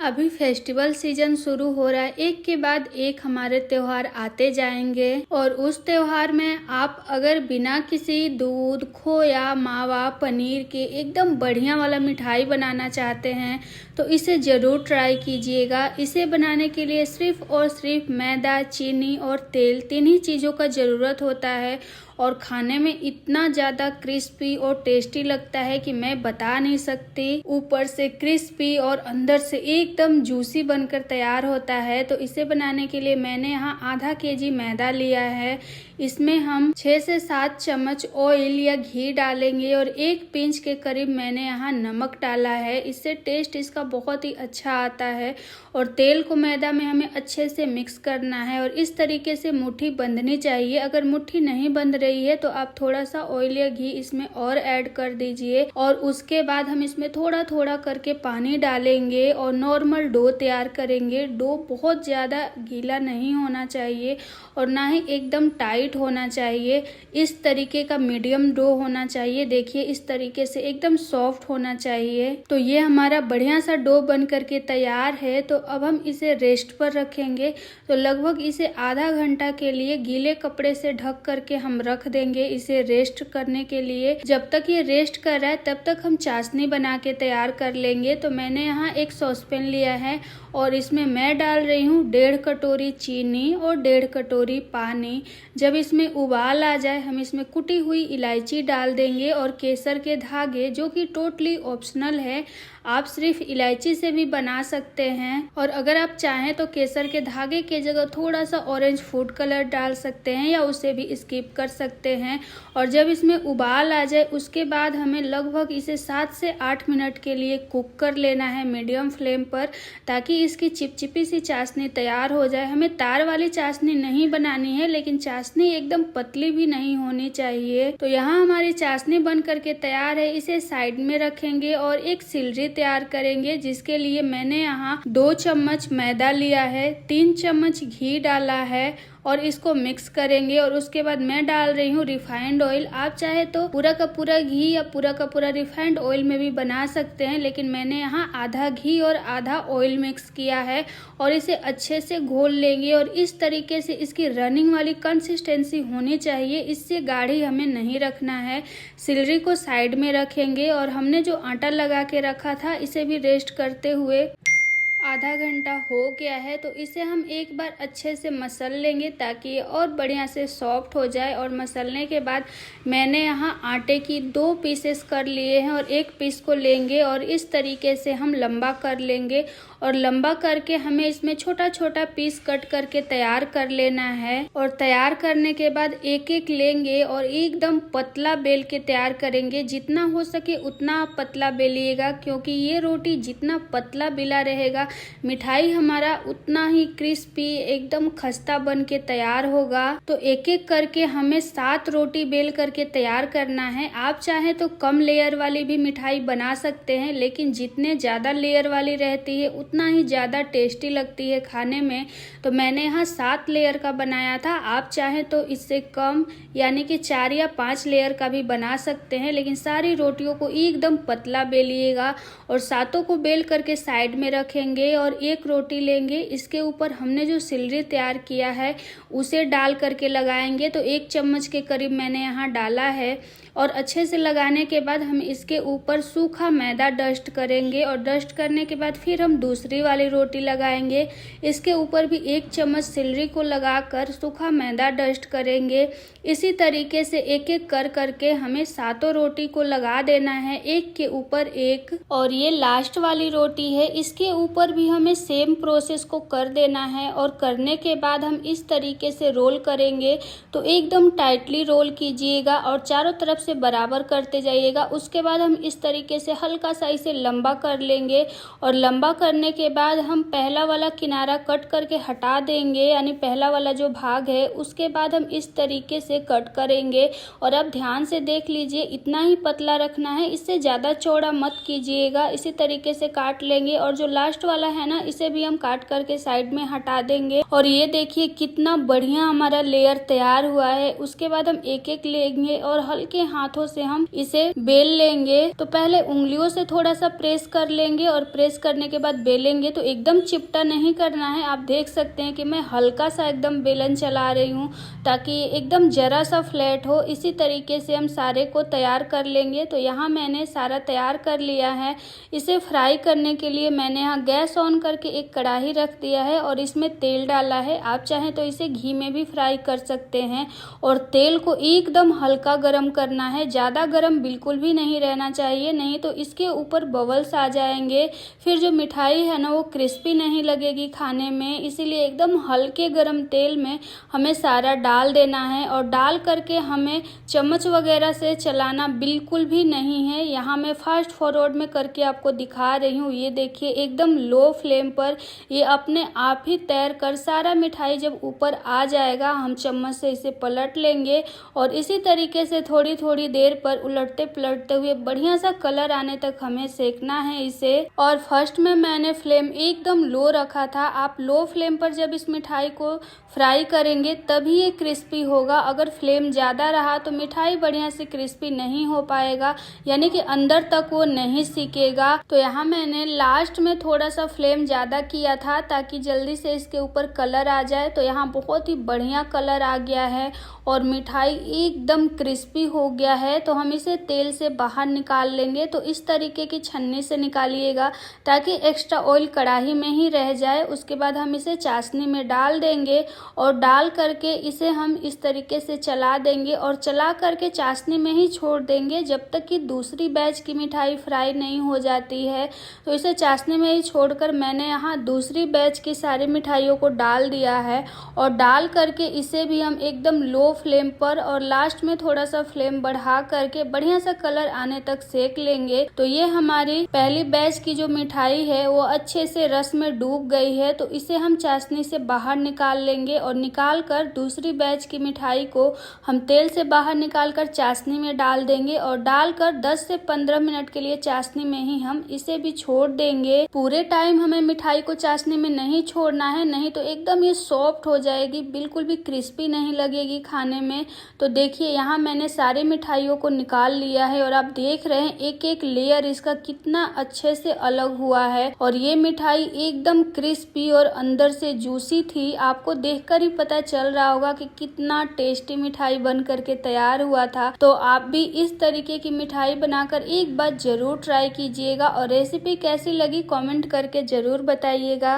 अभी festival season शुरू हो रहा है। एक के बाद एक हमारे त्योहार आते जाएंगे और उस त्योहार में आप अगर बिना किसी दूध, खोया, मावा, पनीर के एकदम बढ़िया वाला मिठाई बनाना चाहते हैं तो इसे ज़रूर ट्राई कीजिएगा। इसे बनाने के लिए सिर्फ और सिर्फ मैदा, चीनी और तेल, तीन ही चीज़ों का ज़रूरत होता है और खाने में इतना ज़्यादा क्रिस्पी और टेस्टी लगता है कि मैं बता नहीं सकती। ऊपर से क्रिस्पी और अंदर से एकदम जूसी बनकर तैयार होता है। तो इसे बनाने के लिए मैंने यहाँ आधा केजी मैदा लिया है। इसमें हम 6 से 7 चम्मच ऑयल या घी डालेंगे और 1 पिंच के करीब मैंने यहाँ नमक डाला है। इससे टेस्ट इसका बहुत ही अच्छा आता है। और तेल को मैदा में हमें अच्छे से मिक्स करना है और इस तरीके से मुट्ठी बंधनी चाहिए। अगर मुट्ठी नहीं बंध रही है तो आप थोड़ा सा ऑयल या घी इसमें और ऐड कर दीजिए और उसके बाद हम इसमें थोड़ा थोड़ा करके पानी डालेंगे और नॉर्मल डो तैयार करेंगे। डो बहुत ज़्यादा गीला नहीं होना चाहिए और ना ही एकदम टाइट होना चाहिए। इस तरीके का मीडियम डो होना चाहिए। देखिए इस तरीके से एकदम सॉफ्ट होना चाहिए। तो ये हमारा बढ़िया सा डो बन करके तैयार है। तो अब हम इसे रेस्ट पर रखेंगे। तो लगभग इसे आधा घंटा के लिए गीले कपड़े से ढक करके हम रख देंगे इसे रेस्ट करने के लिए। जब तक ये रेस्ट कर रहा है तब तक हम चाशनी बना के तैयार कर लेंगे। तो मैंने यहाँ एक सॉसपैन लिया है और इसमें मैं डाल रही हूँ 1.5 कटोरी चीनी और 1.5 कटोरी पानी। जब इसमें उबाल आ जाए हम इसमें कुटी हुई इलायची डाल देंगे और केसर के धागे, जो कि टोटली ऑप्शनल है। आप सिर्फ इलायची से भी बना सकते हैं और अगर आप चाहें तो केसर के धागे के जगह थोड़ा सा ऑरेंज फूड कलर डाल सकते हैं या उसे भी स्किप कर सकते हैं। और जब इसमें उबाल आ जाए उसके बाद हमें लगभग इसे 7 से 8 मिनट के लिए कुक कर लेना है मीडियम फ्लेम पर, ताकि इसकी चिपचिपी सी चाशनी तैयार हो जाए। हमें तार वाली चाशनी नहीं बनानी है, लेकिन चाशनी एकदम पतली भी नहीं होनी चाहिए। तो यहाँ हमारी चाशनी बन करके तैयार है। इसे साइड में रखेंगे और एक सिलरी तैयार करेंगे, जिसके लिए मैंने यहाँ 2 चम्मच मैदा लिया है, 3 चम्मच घी डाला है और इसको मिक्स करेंगे। और उसके बाद मैं डाल रही हूँ रिफाइंड ऑयल। आप चाहे तो पूरा का पूरा घी या पूरा का पूरा रिफाइंड ऑयल में भी बना सकते हैं, लेकिन मैंने यहाँ आधा घी और आधा ऑयल मिक्स किया है और इसे अच्छे से घोल लेंगे। और इस तरीके से इसकी रनिंग वाली कंसिस्टेंसी होनी चाहिए, इससे गाढ़ी हमें नहीं रखना है। सिलरी को साइड में रखेंगे और हमने जो आटा लगा के रखा था इसे भी रेस्ट करते हुए आधा घंटा हो गया है। तो इसे हम एक बार अच्छे से मसल लेंगे ताकि ये और बढ़िया से सॉफ्ट हो जाए। और मसलने के बाद मैंने यहाँ आटे की 2 पीसेस कर लिए हैं और 1 पीस को लेंगे और इस तरीके से हम लंबा कर लेंगे। और लंबा करके हमें इसमें छोटा छोटा पीस कट करके तैयार कर लेना है। और तैयार करने के बाद एक एक लेंगे और एकदम पतला बेल के तैयार करेंगे। जितना हो सके उतना आप पतला बेलिएगा, क्योंकि ये रोटी जितना पतला बेला रहेगा मिठाई हमारा उतना ही क्रिस्पी एकदम खस्ता बन के तैयार होगा। तो एक एक करके हमें 7 रोटी बेल करके तैयार करना है। आप चाहे तो कम लेयर वाली भी मिठाई बना सकते हैं, लेकिन जितने ज़्यादा लेयर वाली रहती है उतना ही ज़्यादा टेस्टी लगती है खाने में। तो मैंने यहाँ 7 लेयर का बनाया था। आप चाहें तो इससे कम यानी कि 4 या 5 लेयर का भी बना सकते हैं, लेकिन सारी रोटियों को एकदम पतला बेलिएगा और सातों को बेल करके साइड में रखेंगे। और एक रोटी लेंगे, इसके ऊपर हमने जो सिलरी तैयार किया है उसे डाल करके लगाएंगे। तो 1 चम्मच के करीब मैंने यहाँ डाला है और अच्छे से लगाने के बाद हम इसके ऊपर सूखा मैदा डस्ट करेंगे और डस्ट करने के बाद फिर हम दूसरी वाली रोटी लगाएंगे। इसके ऊपर भी 1 चम्मच सिलरी को लगाकर सूखा मैदा डस्ट करेंगे। इसी तरीके से एक एक कर करके हमें सातों रोटी को लगा देना है, एक के ऊपर एक। और ये लास्ट वाली रोटी है, इसके ऊपर भी हमें सेम प्रोसेस को कर देना है। और करने के बाद हम इस तरीके से रोल करेंगे। तो एकदम टाइटली रोल कीजिएगा और चारों तरफ से बराबर करते जाइएगा। उसके बाद हम इस तरीके से हल्का सा इसे लंबा कर लेंगे और लंबा करने के बाद हम पहला वाला किनारा कट करके हटा देंगे, यानी पहला वाला जो भाग है। उसके बाद हम इस तरीके से कट करेंगे और अब ध्यान से देख लीजिए, इतना ही पतला रखना है, इससे ज़्यादा चौड़ा मत कीजिएगा। इसी तरीके से काट लेंगे और जो लास्ट वाला है ना, इसे भी हम काट करके साइड में हटा देंगे। और ये देखिए कितना बढ़िया हमारा लेयर तैयार हुआ है। उसके बाद हम एक एक लेंगे और हल्के हाथों से हम इसे बेल लेंगे। तो पहले उंगलियों से थोड़ा सा प्रेस कर लेंगे और प्रेस करने के बाद बेलेंगे। तो एकदम चिपटा नहीं करना है। आप देख सकते हैं कि मैं हल्का सा एकदम बेलन चला रही हूँ ताकि एकदम जरा सा फ्लैट हो। इसी तरीके से हम सारे को तैयार कर लेंगे। तो यहाँ मैंने सारा तैयार कर लिया है। इसे फ्राई करने के लिए मैंने यहाँ गैस ऑन करके एक कढ़ाई रख दिया है और इसमें तेल डाला है। आप चाहें तो इसे घी में भी फ्राई कर सकते हैं और तेल को एकदम हल्का गरम करना है। ज़्यादा गरम बिल्कुल भी नहीं रहना चाहिए, नहीं तो इसके ऊपर बबल्स आ जाएंगे। फिर जो मिठाई है ना वो क्रिस्पी नहीं लगेगी खाने में। इसीलिए एकदम हल्के गरम तेल में हमें सारा डाल देना है और डाल करके हमें चम्मच वगैरह से चलाना बिल्कुल भी नहीं है। यहाँ मैं फास्ट फॉरवर्ड में करके आपको दिखा रही हूँ। ये देखिए एकदम लो फ्लेम पर ये अपने आप ही तैर कर सारा मिठाई जब ऊपर आ जाएगा हम चम्मच से इसे पलट लेंगे और इसी तरीके से थोड़ी थोड़ी देर पर उलटते पलटते हुए बढ़िया सा कलर आने तक हमें सेकना है इसे। और फर्स्ट में मैंने फ्लेम एकदम लो रखा था। आप लो फ्लेम पर जब इस मिठाई को फ्राई करेंगे तभी ये क्रिस्पी होगा। अगर फ्लेम ज़्यादा रहा तो मिठाई बढ़िया से क्रिस्पी नहीं हो पाएगा, यानी कि अंदर तक वो नहीं सिकेगा। तो यहाँ मैंने लास्ट में थोड़ा सा फ्लेम ज़्यादा किया था ताकि जल्दी से इसके ऊपर कलर आ जाए। तो यहाँ बहुत ही बढ़िया कलर आ गया है और मिठाई एकदम क्रिस्पी हो गया है। तो हम इसे तेल से बाहर निकाल लेंगे। तो इस तरीके की छन्नी से निकालिएगा ताकि एक्स्ट्रा ऑयल कढ़ाई में ही रह जाए। उसके बाद हम इसे चाशनी में डाल देंगे और डाल करके इसे हम इस तरीके से चला देंगे और चला करके चाशनी में ही छोड़ देंगे जब तक कि दूसरी बैच की मिठाई फ्राई नहीं हो जाती है। तो इसे चाशनी में ही छोड़कर मैंने यहाँ दूसरी बैच की सारी मिठाइयों को डाल दिया है और डाल करके इसे भी हम एकदम लो फ्लेम पर और लास्ट में थोड़ा सा फ्लेम बढ़ा करके बढ़िया सा कलर आने तक सेक लेंगे। तो ये हमारी पहली बैच की जो मिठाई है वो अच्छे से रस में डूब गई है। तो इसे हम चाशनी से बाहर निकाल लेंगे और निकाल कर दूसरी बैच की मिठाई को हम तेल से बाहर निकाल कर चाशनी में डाल देंगे और डालकर 10 से 15 मिनट के लिए चाशनी में ही हम इसे भी छोड़ देंगे। पूरे टाइम हमें मिठाई को चाशनी में नहीं छोड़ना है, नहीं तो एकदम ये सॉफ्ट हो जाएगी, बिल्कुल भी क्रिस्पी नहीं लगेगी खाने में। तो देखिए यहाँ मैंने सारी मिठाइयों को निकाल लिया है और आप देख रहे हैं एक एक लेयर इसका कितना अच्छे से अलग हुआ है और ये मिठाई एकदम क्रिस्पी और अंदर से जूसी थी। आपको देखकर ही पता चल रहा होगा कि कितना टेस्टी मिठाई बन करके तैयार हुआ था। तो आप भी इस तरीके की मिठाई बनाकर एक बार जरूर ट्राई कीजिएगा और रेसिपी कैसी लगी कमेंट करके जरूर बताइएगा।